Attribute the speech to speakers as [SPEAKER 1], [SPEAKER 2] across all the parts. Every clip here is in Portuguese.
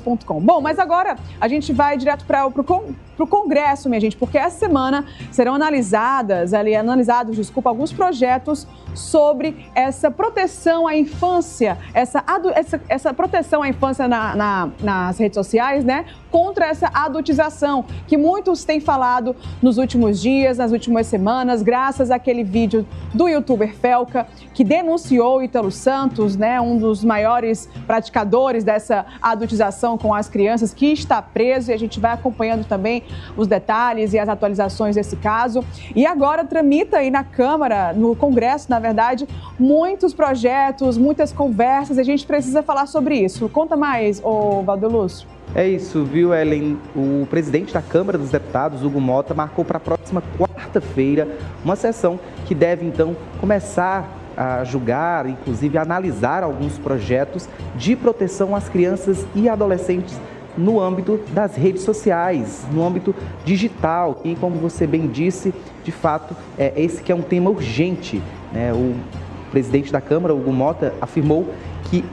[SPEAKER 1] globonews.com. Bom, mas agora a gente vai direto para o Congresso, minha gente, porque essa semana serão analisados, alguns projetos sobre essa proteção à infância, essa proteção à infância nas redes sociais, né? Contra essa adultização, que muitos têm falado nos últimos dias, nas últimas semanas, graças àquele vídeo do youtuber Felca, que denunciou Ítalo Santos, né, um dos maiores praticadores dessa adultização com as crianças, que está preso, e a gente vai acompanhando também os detalhes e as atualizações desse caso. E agora tramita aí na Câmara, no Congresso, na verdade, muitos projetos, muitas conversas, e a gente precisa falar sobre isso. Conta mais, Valdelúcio.
[SPEAKER 2] É isso, viu, Ellen? O presidente da Câmara dos Deputados, Hugo Mota, marcou para a próxima quarta-feira uma sessão que deve, então, começar a julgar, inclusive analisar alguns projetos de proteção às crianças e adolescentes no âmbito das redes sociais, no âmbito digital. E, como você bem disse, de fato, esse que é um tema urgente, né? O presidente da Câmara, Hugo Mota, afirmou que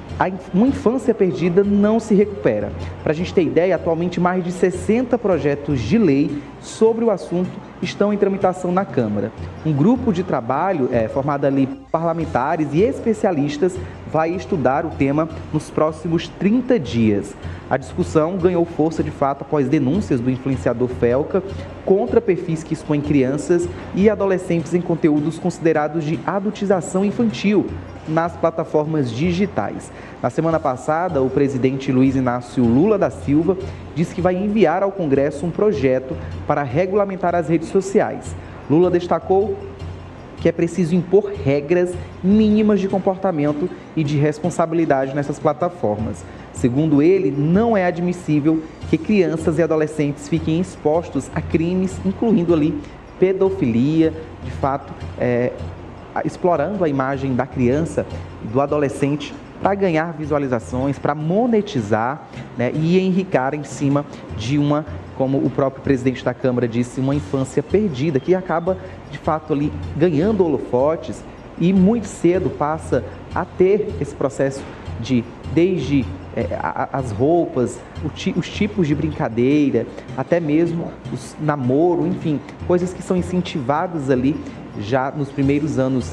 [SPEAKER 2] uma infância perdida não se recupera. Para a gente ter ideia, atualmente mais de 60 projetos de lei sobre o assunto estão em tramitação na Câmara. Um grupo de trabalho formado ali por parlamentares e especialistas vai estudar o tema nos próximos 30 dias. A discussão ganhou força de fato após denúncias do influenciador Felca contra perfis que expõem crianças e adolescentes em conteúdos considerados de adultização infantil nas plataformas digitais. Na semana passada, o presidente Luiz Inácio Lula da Silva disse que vai enviar ao Congresso um projeto para regulamentar as redes sociais. Lula destacou que é preciso impor regras mínimas de comportamento e de responsabilidade nessas plataformas. Segundo ele, não é admissível que crianças e adolescentes fiquem expostos a crimes, incluindo ali pedofilia, de fato, explorando a imagem da criança e do adolescente para ganhar visualizações, para monetizar, né, e enriquecer em cima de uma, como o próprio presidente da Câmara disse, uma infância perdida, que acaba, de fato, ali ganhando holofotes e muito cedo passa a ter esse processo de, desde as roupas, os tipos de brincadeira, até mesmo os namoro, enfim, coisas que são incentivadas ali já nos primeiros anos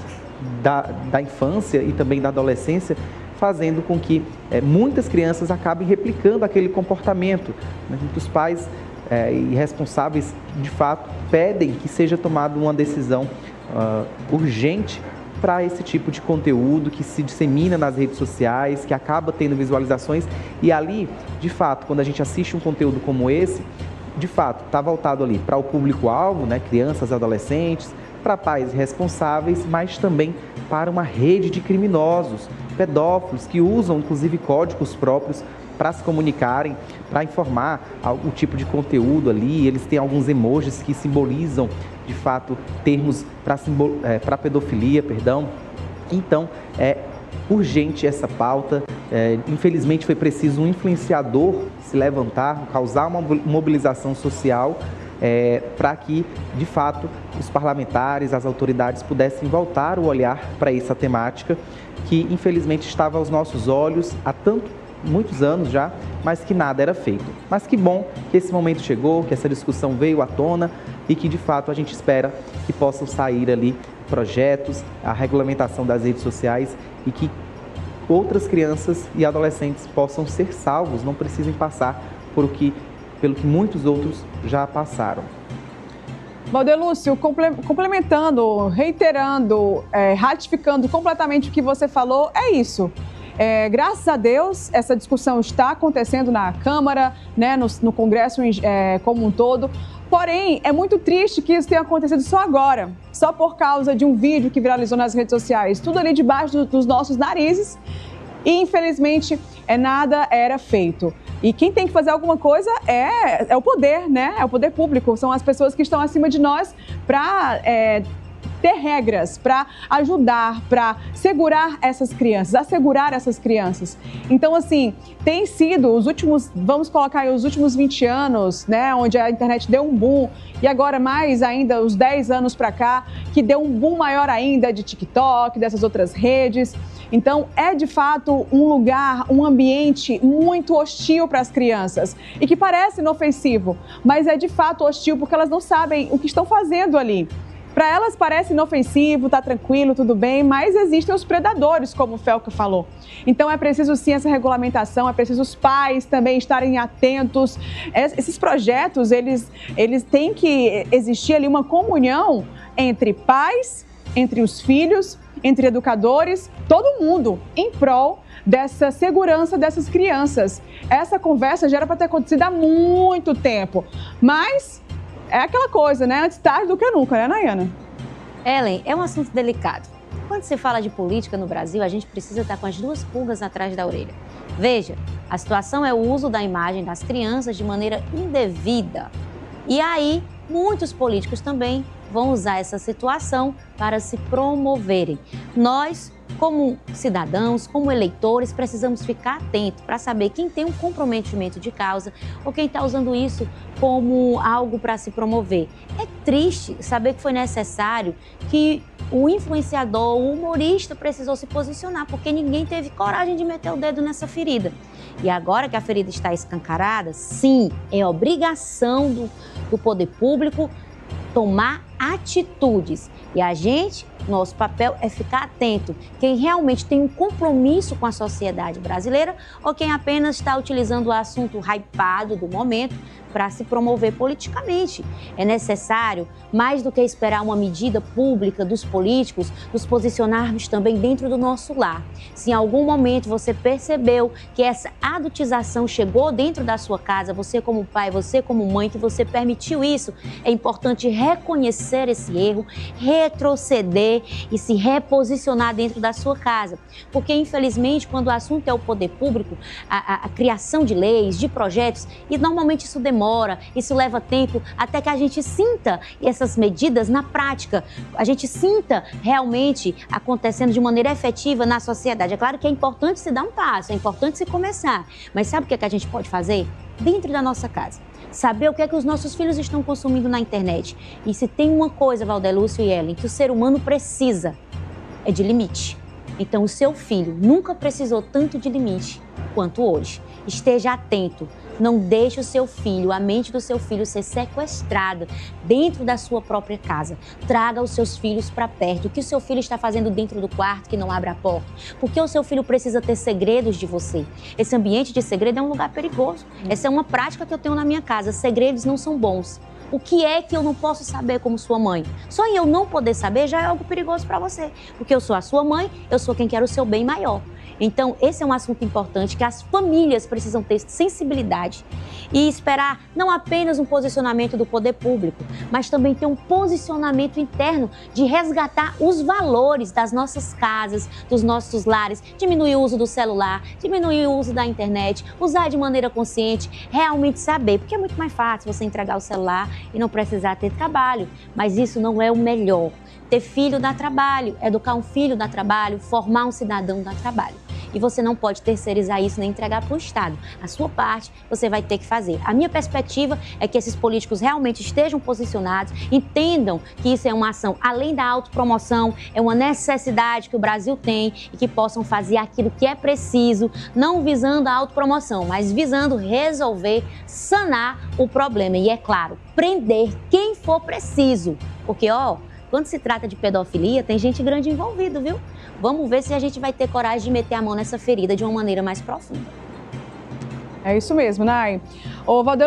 [SPEAKER 2] da infância e também da adolescência, fazendo com que muitas crianças acabem replicando aquele comportamento. Muitos pais e responsáveis, de fato, pedem que seja tomada uma decisão urgente para esse tipo de conteúdo que se dissemina nas redes sociais, que acaba tendo visualizações, e ali, de fato, quando a gente assiste um conteúdo como esse, de fato, está voltado ali para o público-alvo, né, crianças, adolescentes, para pais responsáveis, mas também para uma rede de criminosos, pedófilos, que usam inclusive códigos próprios para se comunicarem, para informar o tipo de conteúdo ali. Eles têm alguns emojis que simbolizam, de fato, termos para pedofilia, perdão. Então, é urgente essa pauta. Infelizmente, foi preciso um influenciador se levantar, causar uma mobilização social, para que, de fato, os parlamentares, as autoridades pudessem voltar o olhar para essa temática que, infelizmente, estava aos nossos olhos há muitos anos já, mas que nada era feito. Mas que bom que esse momento chegou, que essa discussão veio à tona e que, de fato, a gente espera que possam sair ali projetos, a regulamentação das redes sociais e que outras crianças e adolescentes possam ser salvos, não precisem passar pelo que muitos outros já passaram.
[SPEAKER 1] Valdelúcio, complementando, reiterando, ratificando completamente o que você falou, é isso. Graças a Deus, essa discussão está acontecendo na Câmara, né, no Congresso como um todo. Porém, é muito triste que isso tenha acontecido só agora, só por causa de um vídeo que viralizou nas redes sociais, tudo ali debaixo dos nossos narizes, e infelizmente nada era feito. E quem tem que fazer alguma coisa é o poder, né? É o poder público, são as pessoas que estão acima de nós para ter regras, para ajudar, para segurar essas crianças, assegurar essas crianças. Então, assim, tem sido vamos colocar aí os últimos 20 anos, né, onde a internet deu um boom, e agora mais ainda os 10 anos para cá, que deu um boom maior ainda de TikTok, dessas outras redes, Então, é de fato um lugar, um ambiente muito hostil para as crianças e que parece inofensivo, mas é de fato hostil porque elas não sabem o que estão fazendo ali. Para elas parece inofensivo, tá tranquilo, tudo bem, mas existem os predadores, como o Felca falou. Então é preciso sim essa regulamentação, é preciso os pais também estarem atentos. Esses projetos, eles têm que existir ali uma comunhão entre pais, entre os filhos, entre educadores, todo mundo em prol dessa segurança dessas crianças. Essa conversa já era para ter acontecido há muito tempo, mas é aquela coisa, né? Antes tarde do que nunca, né, Nayana?
[SPEAKER 3] Ellen, é um assunto delicado. Quando se fala de política no Brasil, a gente precisa estar com as duas pulgas atrás da orelha. Veja, a situação é o uso da imagem das crianças de maneira indevida. E aí, muitos políticos também vão usar essa situação para se promoverem. Nós, como cidadãos, como eleitores, precisamos ficar atentos para saber quem tem um comprometimento de causa ou quem está usando isso como algo para se promover. É triste saber que foi necessário que o influenciador, o humorista precisou se posicionar, porque ninguém teve coragem de meter o dedo nessa ferida. E agora que a ferida está escancarada, sim, é obrigação do poder público tomar atitudes. E a gente, nosso papel é ficar atento. Quem realmente tem um compromisso com a sociedade brasileira ou quem apenas está utilizando o assunto hypado do momento para se promover politicamente. É necessário, mais do que esperar uma medida pública dos políticos, nos posicionarmos também dentro do nosso lar. Se em algum momento você percebeu que essa adultização chegou dentro da sua casa, você como pai, você como mãe, que você permitiu isso, é importante reconhecer esse erro, retroceder e se reposicionar dentro da sua casa. Porque, infelizmente, quando o assunto é o poder público, a criação de leis, de projetos, e normalmente isso demora, isso leva tempo, até que a gente sinta essas medidas na prática, a gente sinta realmente acontecendo de maneira efetiva na sociedade. É claro que é importante se dar um passo, é importante se começar, mas sabe o que é que a gente pode fazer? Dentro da nossa casa. Saber o que é que os nossos filhos estão consumindo na internet. E se tem uma coisa, Valdelúcio e Ellen, que o ser humano precisa, é de limite. Então o seu filho nunca precisou tanto de limite quanto hoje. Esteja atento. Não deixe o seu filho, a mente do seu filho ser sequestrada dentro da sua própria casa. Traga os seus filhos para perto. O que o seu filho está fazendo dentro do quarto que não abre a porta? Porque o seu filho precisa ter segredos de você. Esse ambiente de segredo é um lugar perigoso. Essa é uma prática que eu tenho na minha casa. Segredos não são bons. O que é que eu não posso saber como sua mãe? Só em eu não poder saber já é algo perigoso para você. Porque eu sou a sua mãe, eu sou quem quer o seu bem maior. Então, esse é um assunto importante que as famílias precisam ter sensibilidade e esperar não apenas um posicionamento do poder público, mas também ter um posicionamento interno de resgatar os valores das nossas casas, dos nossos lares, diminuir o uso do celular, diminuir o uso da internet, usar de maneira consciente, realmente saber, porque é muito mais fácil você entregar o celular e não precisar ter trabalho, mas isso não é o melhor. Ter filho dá trabalho, educar um filho dá trabalho, formar um cidadão dá trabalho. E você não pode terceirizar isso nem entregar para o Estado. A sua parte você vai ter que fazer. A minha perspectiva é que esses políticos realmente estejam posicionados, entendam que isso é uma ação além da autopromoção, é uma necessidade que o Brasil tem e que possam fazer aquilo que é preciso, não visando a autopromoção, mas visando resolver, sanar o problema. E é claro, prender quem for preciso. Porque, quando se trata de pedofilia, tem gente grande envolvida, viu? Vamos ver se a gente vai ter coragem de meter a mão nessa ferida de uma maneira mais profunda.
[SPEAKER 1] É isso mesmo, Nay. Ô, Valdelúcio,